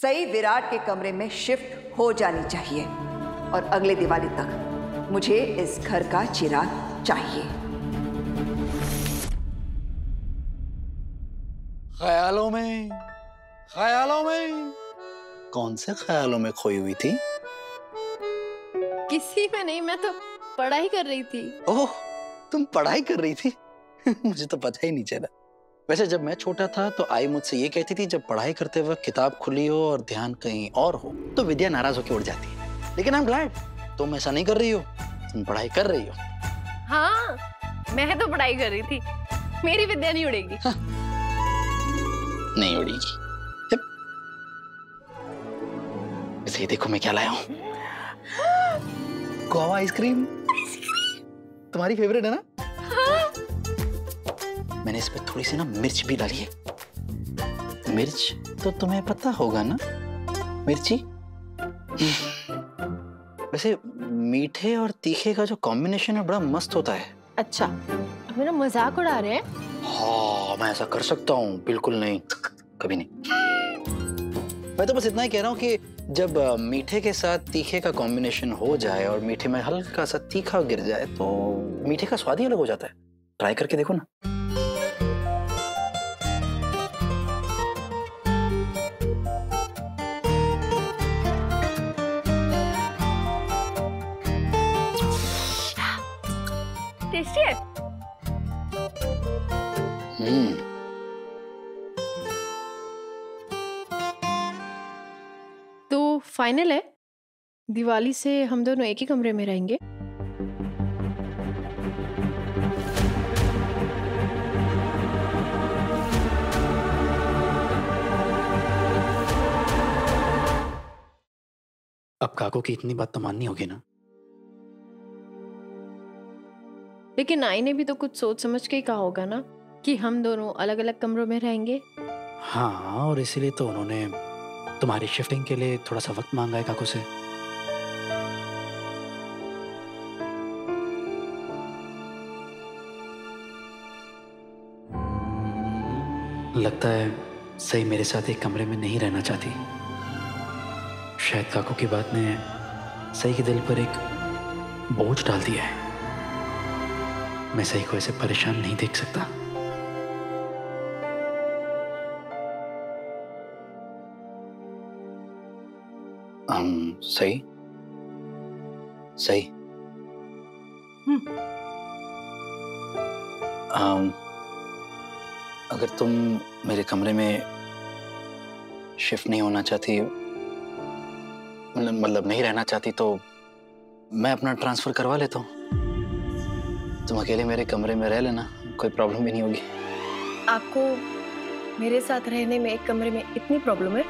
सई विराट के कमरे में शिफ्ट हो जानी चाहिए और अगले दिवाली तक मुझे इस घर का चिराग चाहिए। ख्यालों में कौन से ख्यालों में खोई हुई थी? किसी में नहीं, मैं तो पढ़ाई कर रही थी। ओह, तुम पढ़ाई कर रही थी? मुझे तो पता ही नहीं चला। वैसे जब मैं छोटा था तो आई मुझसे ये कहती थी, जब पढ़ाई करते वक्त किताब खुली हो और ध्यान कहीं और हो तो विद्या नाराज होकर उड़ जाती है। लेकिन आई एम ग्लैड तुम ऐसा नहीं कर रही हो, तुम पढ़ाई कर रही हो। हाँ, मैं तो पढ़ाई कर रही थी, मेरी विद्या नहीं उड़ेगी। हाँ, नहीं उड़ेगी। इसे देखो मैं क्या लाया हूँ। गोवा आइसक्रीम तुम्हारी फेवरेट है ना? हाँ। मैंने इस पे थोड़ी सी ना मिर्च भी डाली है। मिर्च तो तुम्हें पता होगा ना, मिर्ची। वैसे मीठे और तीखे का जो कॉम्बिनेशन है बड़ा मस्त होता है। अच्छा, आप मेरा मजाक उड़ा रहे हैं? हाँ, मैं ऐसा कर सकता हूँ? बिल्कुल नहीं, कभी नहीं। मैं तो बस इतना ही कह रहा हूँ कि जब मीठे के साथ तीखे का कॉम्बिनेशन हो जाए और मीठे में हल्का सा तीखा गिर जाए तो मीठे का स्वाद ही अलग हो जाता है। ट्राई करके देखो ना। टेस्टी है। तो फाइनल है, दिवाली से हम दोनों एक ही कमरे में रहेंगे। अब काको की इतनी बात तो माननी होगी ना? लेकिन आई ने भी तो कुछ सोच समझ के ही कहा होगा ना कि हम दोनों अलग अलग कमरों में रहेंगे। हाँ, और इसीलिए तो उन्होंने तुम्हारी शिफ्टिंग के लिए थोड़ा सा वक्त मांगा है काकू से। लगता है सही मेरे साथ एक कमरे में नहीं रहना चाहती। शायद काकू की बात ने सही के दिल पर एक बोझ डाल दिया है। मैं सही को ऐसे परेशान नहीं देख सकता। सही अगर तुम मेरे कमरे में शिफ्ट नहीं होना चाहती, मतलब नहीं रहना चाहती, तो मैं अपना ट्रांसफर करवा लेता हूँ। तुम अकेले मेरे कमरे में रह लेना, कोई प्रॉब्लम भी नहीं होगी। आपको मेरे साथ रहने में एक कमरे में इतनी प्रॉब्लम है?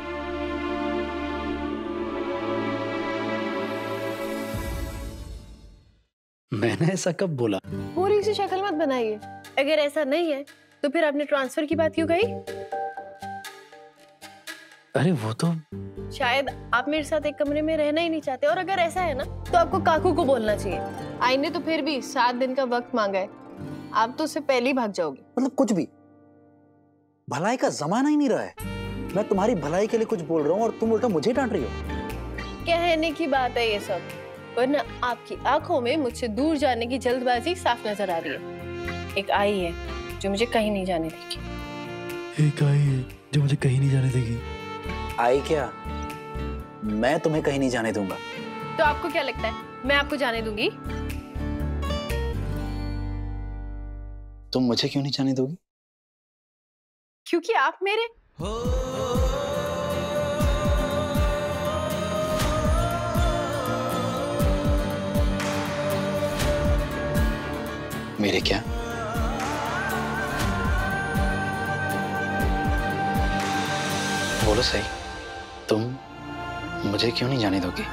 मैंने ऐसा कब बोला? पूरी सी शक्ल मत बनाइए। अगर ऐसा नहीं है तो फिर आपने ट्रांसफर की बात क्यों कही? अरे वो तो शायद आप मेरे साथ एक कमरे में रहना ही नहीं चाहते, और अगर ऐसा है ना तो आपको काकू को बोलना चाहिए। आई ने तो फिर भी 7 दिन का वक्त मांगा है, आप तो उससे पहले ही भाग जाओगे। मतलब कुछ भी, भलाई का जमाना ही नहीं रहा है। मैं तुम्हारी भलाई के लिए कुछ बोल रहा हूँ और तुम उल्टा मुझे डांट रही हो। कहने की बात है ये सब, वरना आपकी आंखों में मुझसे दूर जाने की जल्दबाजी साफ नजर आ रही है। एक आई है जो मुझे कहीं नहीं जाने देगी। एक आई है जो मुझे कहीं नहीं जाने देगी। आई क्या? मैं तुम्हें कहीं नहीं जाने दूंगा। तो आपको क्या लगता है मैं आपको जाने दूंगी? तुम मुझे क्यों नहीं जाने दोगी? क्योंकि आप मेरे मेरे क्या? बोलो सही, तुम मुझे क्यों नहीं जाने दोगी?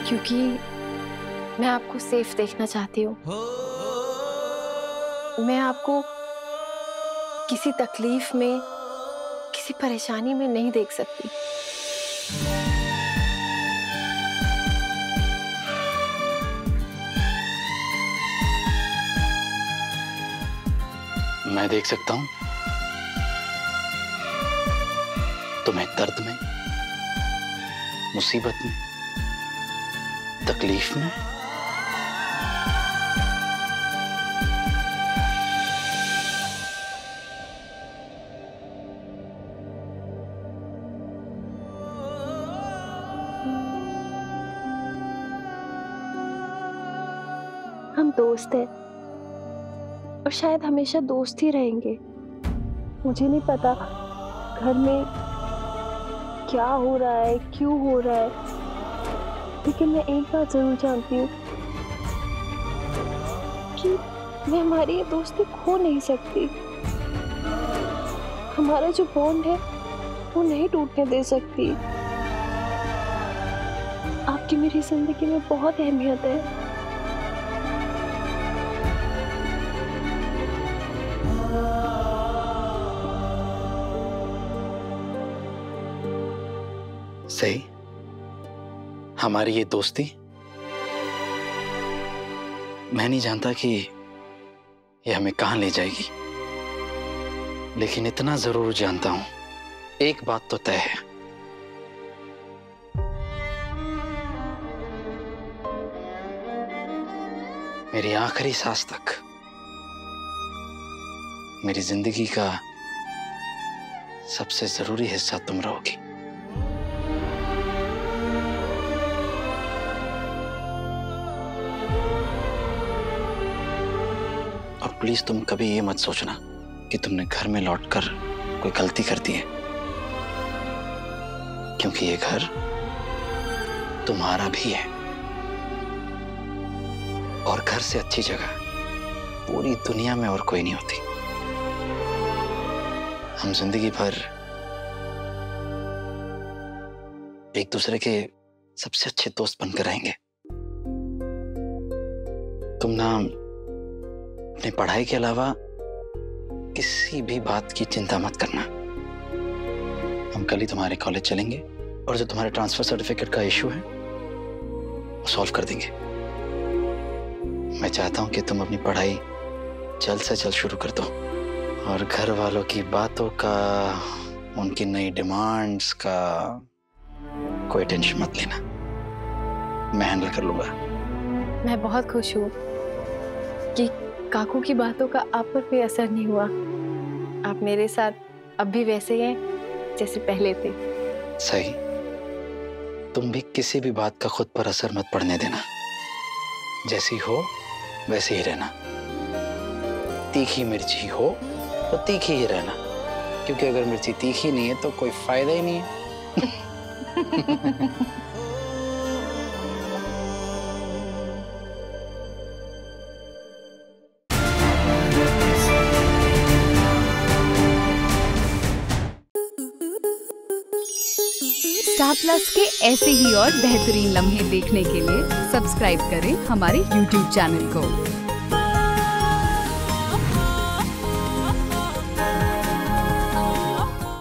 क्योंकि मैं आपको सेफ देखना चाहती हूँ। मैं आपको किसी तकलीफ में, किसी परेशानी में नहीं देख सकती। मैं देख सकता हूं तुम्हें दर्द में, मुसीबत में, तकलीफ में। हम दोस्त हैं और शायद हमेशा दोस्त ही रहेंगे। मुझे नहीं पता घर में क्या हो रहा है, क्यों हो रहा है, लेकिन मैं एक बात जरूर जानती हूँ कि मैं हमारी ये दोस्ती खो नहीं सकती। हमारा जो बॉन्ड है वो नहीं टूटने दे सकती। आपकी मेरी जिंदगी में बहुत अहमियत है। सही, हमारी ये दोस्ती, मैं नहीं जानता कि ये हमें कहां ले जाएगी, लेकिन इतना जरूर जानता हूं, एक बात तो तय है। मेरी आखिरी सांस तक मेरी जिंदगी का सबसे जरूरी हिस्सा तुम रहोगी। प्लीज तुम कभी ये मत सोचना कि तुमने घर में लौटकर कोई गलती कर दी है, क्योंकि ये घर तुम्हारा भी है और घर से अच्छी जगह पूरी दुनिया में और कोई नहीं होती। हम जिंदगी भर एक दूसरे के सबसे अच्छे दोस्त बनकर रहेंगे। तुम ना अपनी पढ़ाई के अलावा किसी भी बात की चिंता मत करना। हम कल ही तुम्हारे कॉलेज चलेंगे और जो तुम्हारे ट्रांसफर सर्टिफिकेट का इशू है वो सॉल्व कर देंगे। मैं चाहता हूं कि तुम अपनी पढ़ाई जल्द से जल्द शुरू कर दो और घर वालों की बातों का, उनकी नई डिमांड्स का कोई टेंशन मत लेना, मैं हैंडल कर लूंगा। मैं बहुत खुश हूँ कि काकू की बातों का आप पर कोई असर नहीं हुआ। आप मेरे साथ अब भी वैसे हैं जैसे पहले थे। सही, तुम भी किसी भी बात का खुद पर असर मत पड़ने देना। जैसी हो वैसे ही रहना। तीखी मिर्ची हो तो तीखी ही रहना, क्योंकि अगर मिर्ची तीखी नहीं है तो कोई फायदा ही नहीं है। स्टार प्लस के ऐसे ही और बेहतरीन लम्हे देखने के लिए सब्सक्राइब करें हमारे YouTube चैनल को।